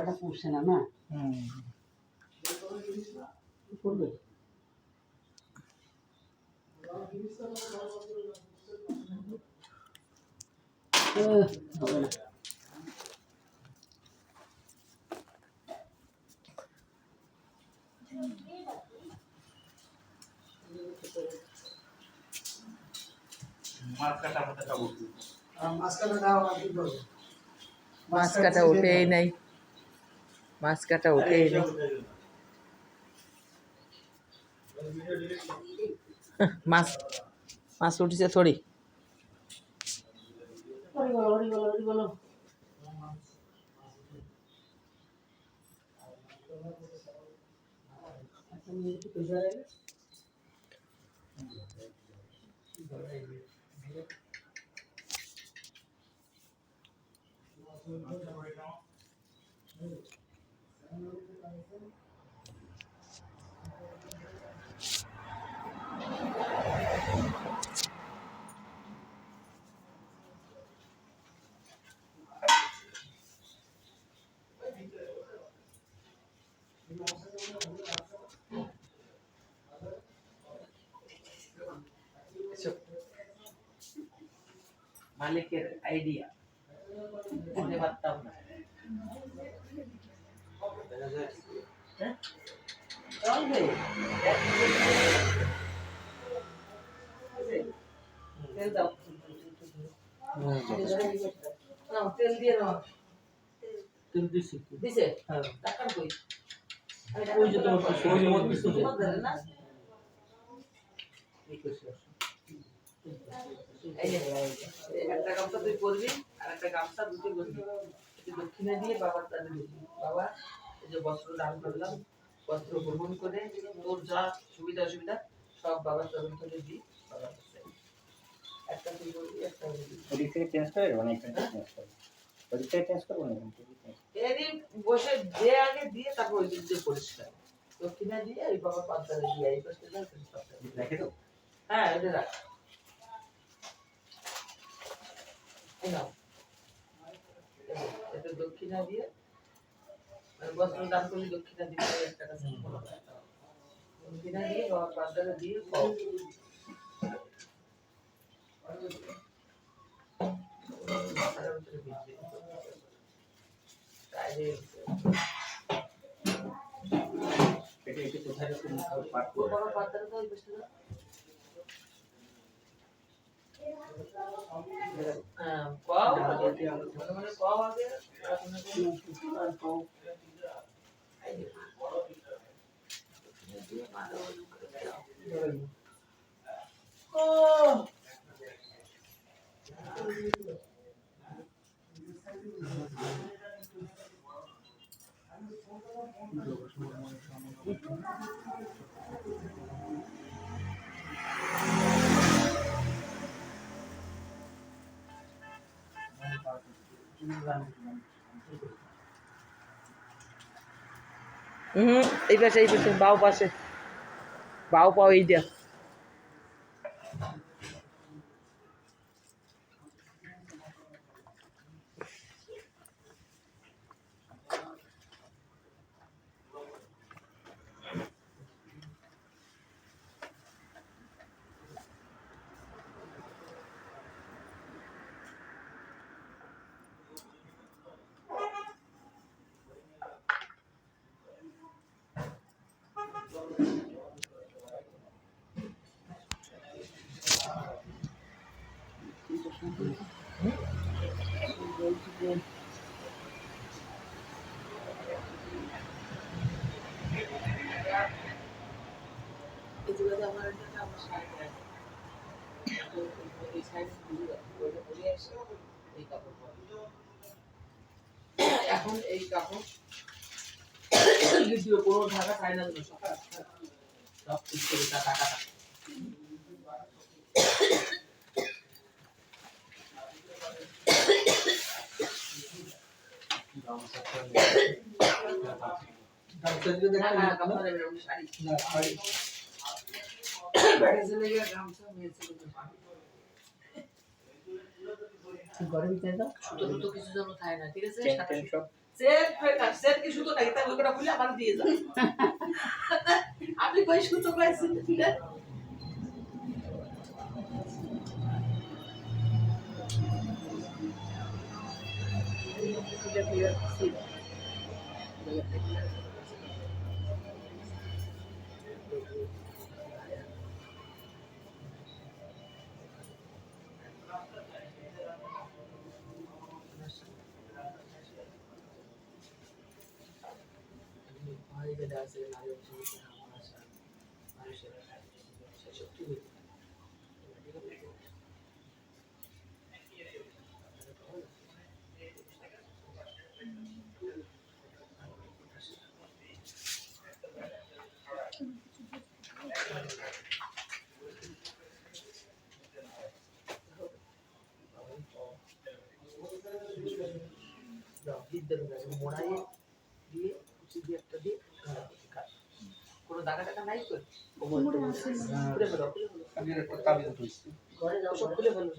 ওটা পুষছে না না করবে হবে না। মাছ কাটা ওঠেই নাই, মাছ কাটা ওঠেই নাই। মাছ মাছ উঠেছে থোড়ি। মালিকের আইডিয়া দিতে পারতাম না। তেল দাও, তেল দিয়ে নাও। তেল দিছি দিছে হ্যাঁ টাকা কই ওই যে তোমার না একটা গামছা তুই করবি আর একটা গামছা দুটো করবি। দক্ষিণা দিয়ে বাবার তাদের দিবি। বাবা এই যে বস্ত্র দান করলাম, বস্ত্র গ্রহণ করে তোর যা সুবিধা অসুবিধা সব বাবার তরফ থেকে দিই। একটা তুই করবি, একটা ওদিক থেকে চেঞ্জ করে মানে এখানে চেঞ্জ করবো, ওদিক থেকে চেঞ্জ করবো না এদিন বসে যে আগে দিয়ে তারপর ওই দিক দিয়ে পরিষ্কার দক্ষিণা দিয়ে ওই বাবার পাঁচদারে দিয়ে এই পাশে রেখে দাও। হ্যাঁ এটা রাখ। দক্ষিণা দিয়ে বস্ত্র দান করলে দক্ষিণা দিতে একটা কাছে দক্ষিণা দিয়ে বাবার পাঁচদারে দিয়ে এই পাশে বাও পাশে বাও পাও এইটা এখন এই কাপড় ভিডিও কোনো ঢাকা চাই না সব কিছু করে টাকা ঘরের ভিতরে দাও সুতো টুতো কিছু যেন থাকে না, ঠিক আছে? চেন টেন সব সেট কি সুতো নাকি তাই ওগুলো খুলে আমার দিয়ে যাও। আমি কই সুতো পাইছি মোড়াইয়ে দিয়ে কুচি দিয়ে একটা দিয়ে কোনো দাগা টাকা নাই তো খুলে ফেলো ঘরে যাও সব খুলে ফেলো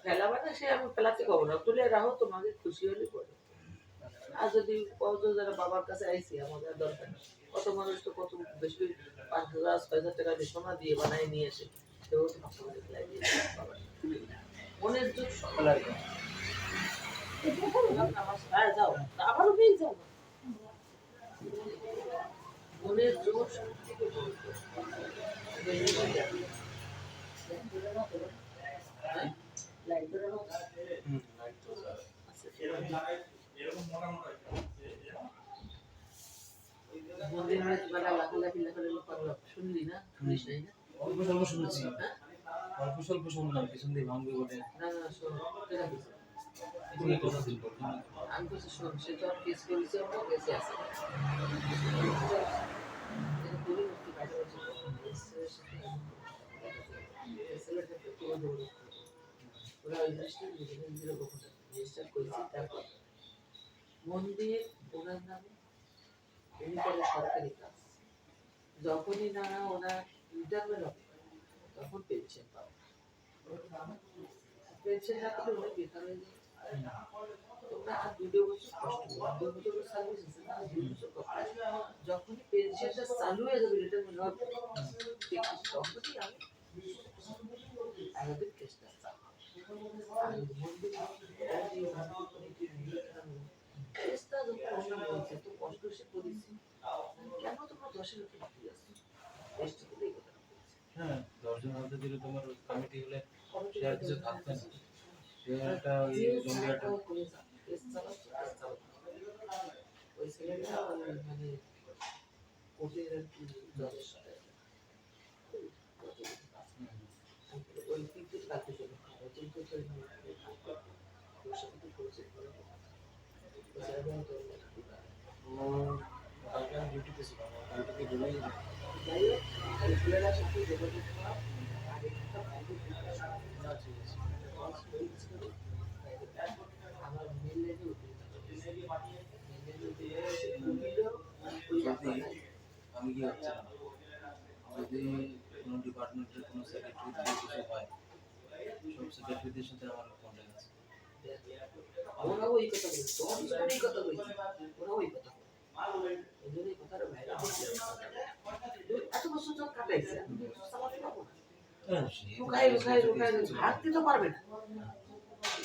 ফেলা মানে সে আমি ফেলাতে পাবো না, তুলে রাখো, তোমাকে খুশি হলে পড়ে। আর যদি যারা বাবার কাছে আইসি আমাদের দরকার নেই। কত মানুষ তো কত বেশি 5,000 6,000 টাকা দিয়ে সোনা দিয়ে বানাই নিয়ে এসে সেও তো মনের যুগ সকলের যাও আবারও পেয়ে যাও মনের জোর শুনলি না? শুনিস নাই না? অল্প স্বল্প শুনেছি, অল্প স্বল্প শুনলাম, পিছন দিয়ে ভাঙবে বলে। আমি বলছি শোন, সে তো কেস করেছে, আমার কেসে আছে মন্দির ওনার নামে উনি করে সরকারি কাজ। যখনই না ওনার রিটায়ারমেন্ট হবে তখন পেনশন পাবে। পেনশন না পেলে উনি বেকার হয়ে যাবে। তোমরা আর 2 বছর কষ্ট করো, 2 বছর সার্ভিস আছে না, 2 বছর কষ্ট। যখনই পেনশনটা চালু হয়ে যাবে রিটায়ারমেন্ট হবে তখনই আমি আমাদের কেসটা কেসটা যখন বলছে তো কষ্ট সে করেছি, কেন তোমরা 10-এর উপরে দিয়ে আসছো? কেসটা তো এই কথা হ্যাঁ, 10 জন হাতে দিলে তোমার কমিটি হলে সে আর কিছু থাকবে না। সে একটা ওই জঙ্গিয়াটা কেস চালাচ্ছে, ওই ছেলেটা মানে কোর্টের আর কি জজের সাথে ওই কিন্তু কাছে চলে কিন্তু ওর সাথে তো করেছে ও কালকে আমি ডিউটিতে ছিলাম, কালকে বলেই যাই হোক এই ছেলেটার সাথে যোগাযোগ করা আগে একটা না, ঠিক আছে। আমার মেল লেগে উঠে আমি কি ভাবছিলাম, যদি কোনো ডিপার্টমেন্টের কোনো সেক্রেটারি কিছু হয়, সব সেক্রেটারিদের সাথে আমার কন্ট্যাক্ট আছে। ওরা ওই কথা বলছে, ওই কথা বলছে, ওরা ওই কথা বলছে। এই জন্য এই কথাটা বাইরে এত বছর তো কাটাইছে, চালাতে পারবো না। লুকায় লুকায় লুকায় হাঁটতে তো পারবে না।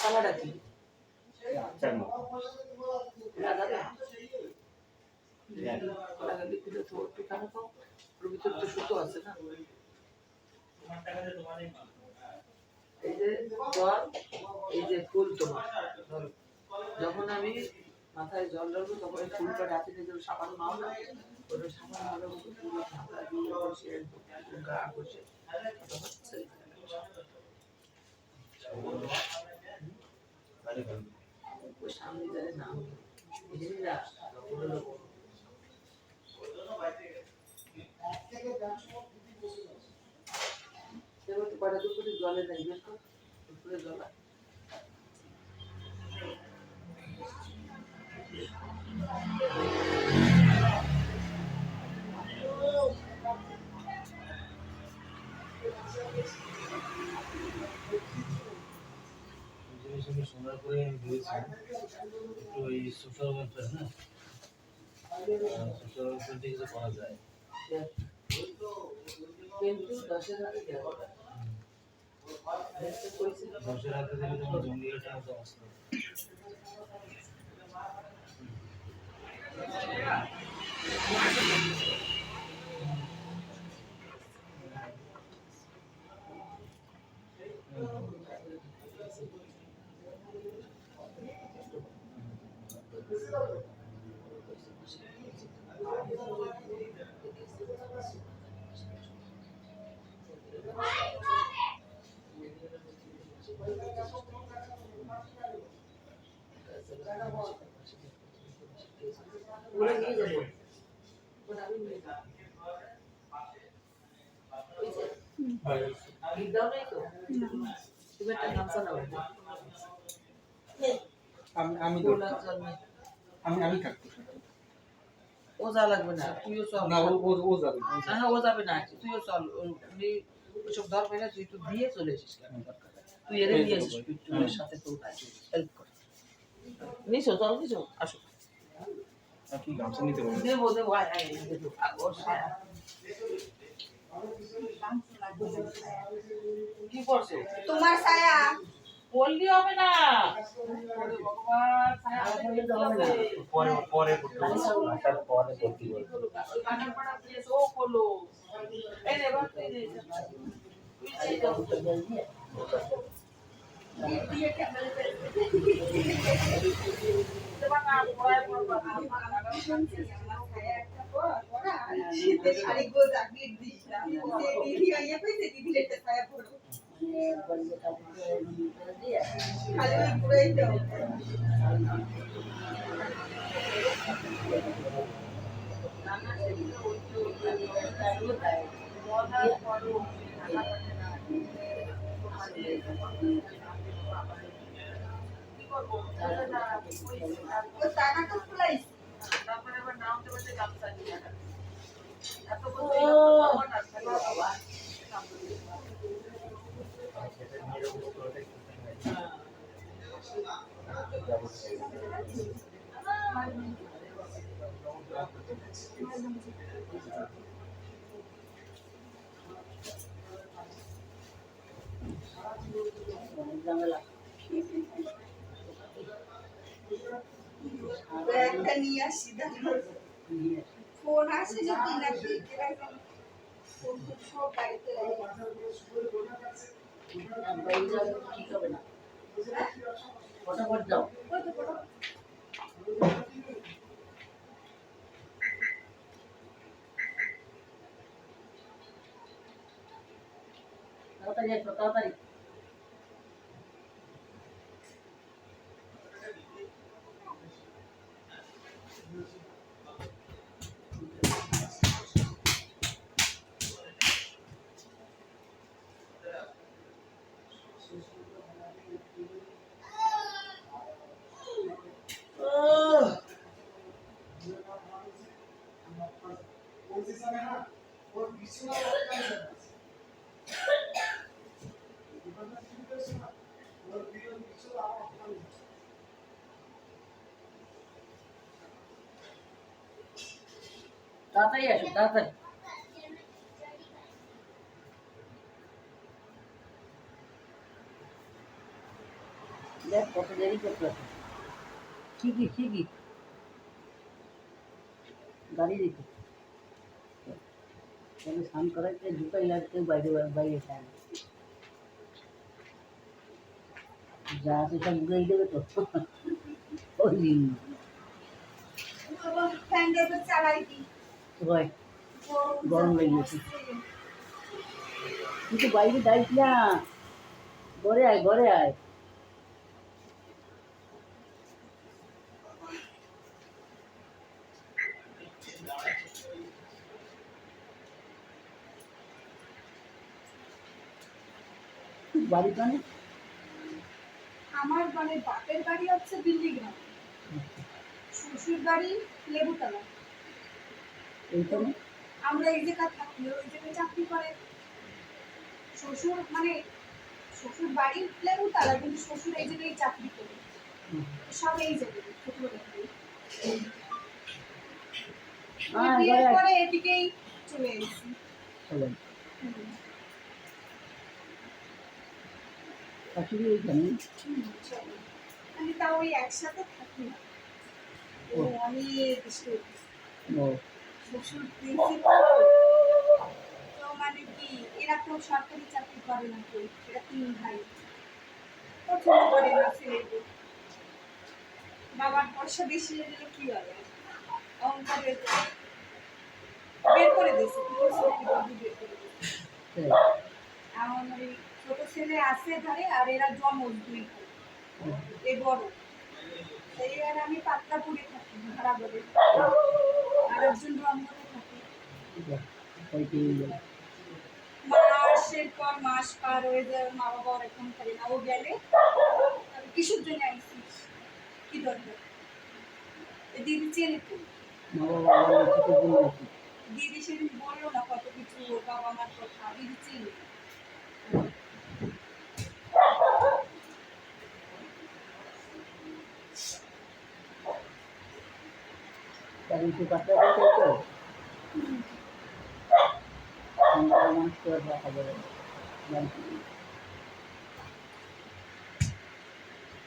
তালাটা কি সুতো আছে না, এই যে জল, এই যে ফুল তোমার যখন আমি মাথায় জল ঢালবো তখন ওই ফুলটা রাতে যে সাবান মাও না, ওটা সাবান ভালো মতো পুরো ঢাকা দিয়ে বসে গা বসে ওই সামনে যারে নাম কটা দুপুরে জলে নেই বেশ দুপুরে জল জিনিস আমি শোনার পরে আমি ভেবেছি একটু ওই সোশ্যাল ওয়েলফেয়ার, হ্যাঁ সোশ্যাল ওয়েলফেয়ার দিয়ে কিছু করা যায়। কিন্তু 10-এর হাতে দেওয়া হবে। দশের হাতে দিলে তোমার জঙ্গিঘাটের মতো অবস্থা। ওরা নিয়ে যাবো। ওরা আমি নিয়ে যাবো। বিদ্যাও নাই তো? তুমি একটা গামছা নাও। আমি গোলাপ জল নেই। আমি থাকবো। ও যা লাগবে না, তুইও চল। না ও যাবে। হ্যাঁ ও যাবে না, তুইও চল। উনি ওসব ধরবে না, তুই তো দিয়ে চলে এসিস কেন দরকার? তুই এরে নিয়ে এসিস, তুই ওর সাথে তো হেল্প কর। নিশো চল, নিশো আসো। কি গামছা নিতে বলবো? দেবো দেবো, আয় আয় দেবো। কি করছো? তোমার ছায়া বললি হবে না। ওরে ভগবান, ছায়া বললে তো হবে না। পরে আসার পরে করতে বলবো। ওই কাটার পাড়া দিয়ে ও খোলো। এই রে বাপ, এই রে। তুই চাই দাও। দেবা না, পড়ায় পড়বা না। শীতে শাড়ি গোজা গিট দিস না দিদি আইয়া কইছে দিদি একটা ছায়া পড়ো খালি ওই পুরাই দাও ও টাকা তো ফুলাইছ তারপরে আবার নাম দেবে যে গামছা দিয়ে এত ও একটা নিয়ে আসি ফোন আসে যদি নাকি ফোন সব বাড়িতে ঠিক হবে না ফটাফট যাও তাড়াতাড়ি আসো তাড়াতাড়ি তাড়াতাড়ি আসো তাড়াতাড়ি দেখ কত দেরি করতে আছে ঠিকই গাড়ি রেখে তাহলে স্নান করাইতে ঢুকাই লাগতে বাইরে খায় না যা আছে সব উড়াই দেবে তো ওই জন্য ফ্যান দিয়ে চালাই দি সবাই গরম লেগেছে কিন্তু বাইরে যাইস না ঘরে আয় বাড়ি কানে আমার মানে বাপের বাড়ি হচ্ছে দিল্লি গ্রাম শ্বশুর বাড়ি লেবুতলা এইখানে আমরা এই জায়গা থাকি ওই জায়গায় চাকরি করে শ্বশুর মানে শ্বশুর বাড়ি লেবু তারা, কিন্তু শ্বশুর এই জায়গায় চাকরি করে, সব এই জায়গায় ছোটবেলায়। বিয়ের পরে এদিকেই চলে এসেছি। শাশুড়ি এইখানে? আমি তাও ওই একসাথে থাকি না। আমি শ্বশুর প্রিন্সিপাল, তো মানে কি এরা কেউ সরকারি চাকরি করে না, কেউ এরা 3 ভাই, পছন্দ করে না ছেলেকে। বাবার পয়সা বেশি হয়ে গেলে কি হবে, অহংকার হয়ে যায়, বের করে দিয়েছে, বের করে দিয়েছে। আমার ওই ছোট ছেলে আছে ধরে, আর এরা জমজ 2 ভাই, এ বড়। এই আর আমি পাতলাপুরে থাকি ভাড়া করে, আরেকজন রংপুরে থাকি। মাসের পর মাস পার হয়ে যায়, মা বাবা ওরকম করে না। ও গেলে কিসের জন্য আইসিস, কি দরকার? দিদি চেনে তো, দিদি সেদিন বললো না কত কিছু ওর বাবা মার কথা, দিদি চেনে।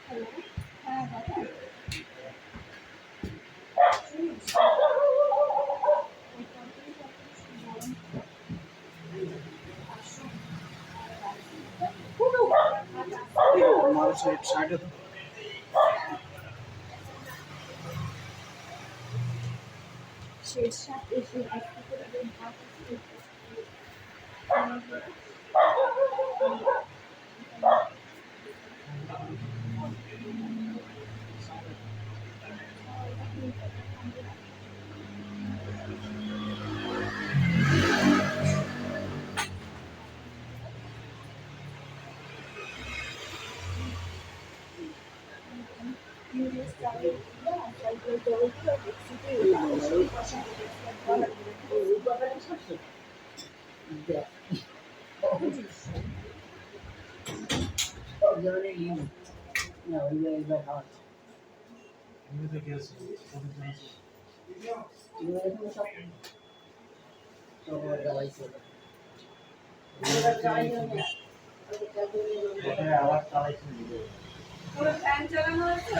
হ্যালো, হ্যাঁ দাদা, সাইডে তো শেরশাহ এসে একটু করে ভাত এমনিতে গেছে আওয়াজ চালাইছে পুরো ফ্যান চালানো আছে।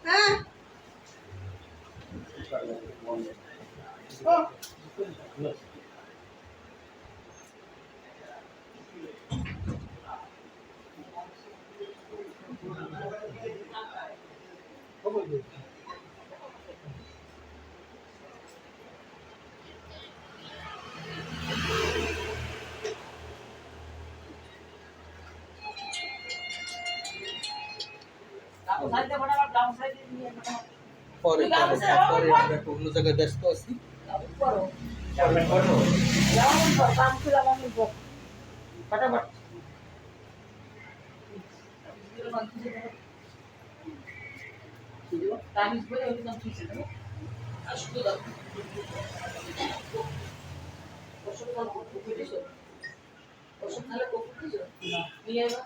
হ্যাঁ পরে আমরা একটু অন্য জায়গায় ব্যস্ত আছি। ফটাফট তামিজ বলে ওই নাম ঠিক আছে আর শুধু দাও ওষুধ খাওয়া কখন দিয়েছো ওষুধ খাওয়া কখন দিয়েছো নিয়ে এলো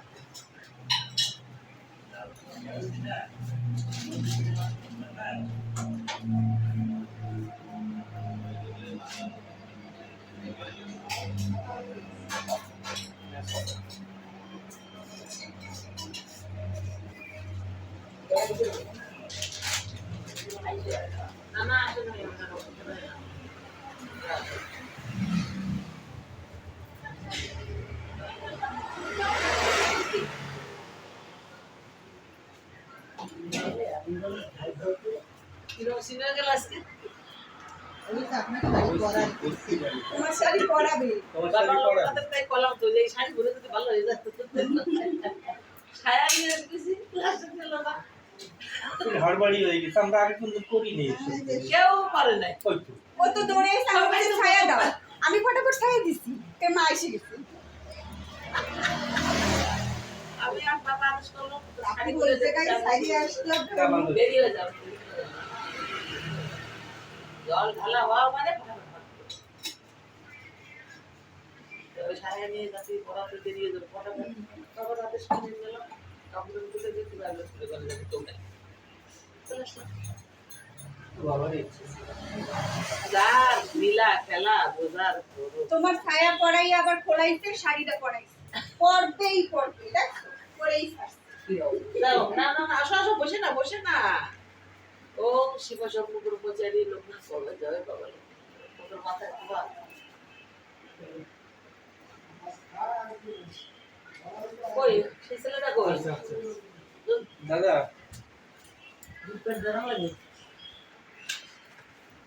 না আসলে সিনেমা গেল আজকে তোমার শাড়ি পরাবে, তাই কলাম তো এই শাড়ি পরে যদি ভালো হয়ে যায় ছায়া নিয়ে এসেছি ক্লাসে গেল না হড়বড়ি হয়ে গেছে আমরা আগে কিন্তু করিনি কেউ পারে নাই ও তো দৌড়ে এসে আমাকে ছায়া দাও, আমি ফটাফট ছায়া দিছি, তে মা এসে গেছে। আমি আর বাবা আদেশ করলাম আপনি ওই জায়গায় ছাড়িয়ে আসলাম, বেরিয়ে যাও জল ঢালা হওয়া মানে সায়া নিয়ে যাতে পড়াতে বেরিয়ে যাবে ফটাফট তখন হাতে সামনে গেলাম কাপড় তুলে দিয়ে তুলে আলো তুলে গেলে যাবে তোমরা যার লীলা খেলা বোঝার তোমার ছায়া পড়াই আবার পড়াইছে শাড়িটা পড়াইছে পড়বেই পড়বে দেখো পড়েই ছাড়ছে। দাও না না না আসো আসো বসে না ওম শিব শম্ভুর উপচারী লোকনাথ বাবা জয় বাবা তোর মাথায় বাবা কই সেই ছেলেটা কই দাদা দুধ জানা লাগে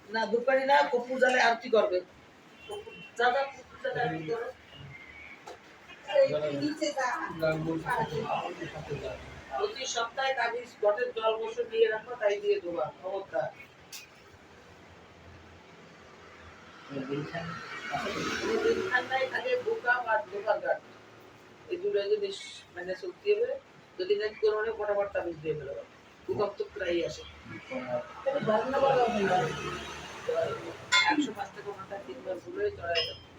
না দুপারি না কপুর জালে আরতি করবে দাদা কপুর জালে আরতি করো এই নিচে যা প্রতি সপ্তাহে কাগজ বটের জল বসে দিয়ে রাখো তাই দিয়ে দেবা খবরদার ঠান্ডায় থাকে বোকা বা ধোকার গাছ এই দুটো জিনিস মানে শক্তি হবে যদি নাকি কোনো ফটাফট তাবিজ দিয়ে ফেলবে ভূকম্প তো প্রায়ই আসে 105 থেকে 3 বার ঘুরে চড়াই যাবে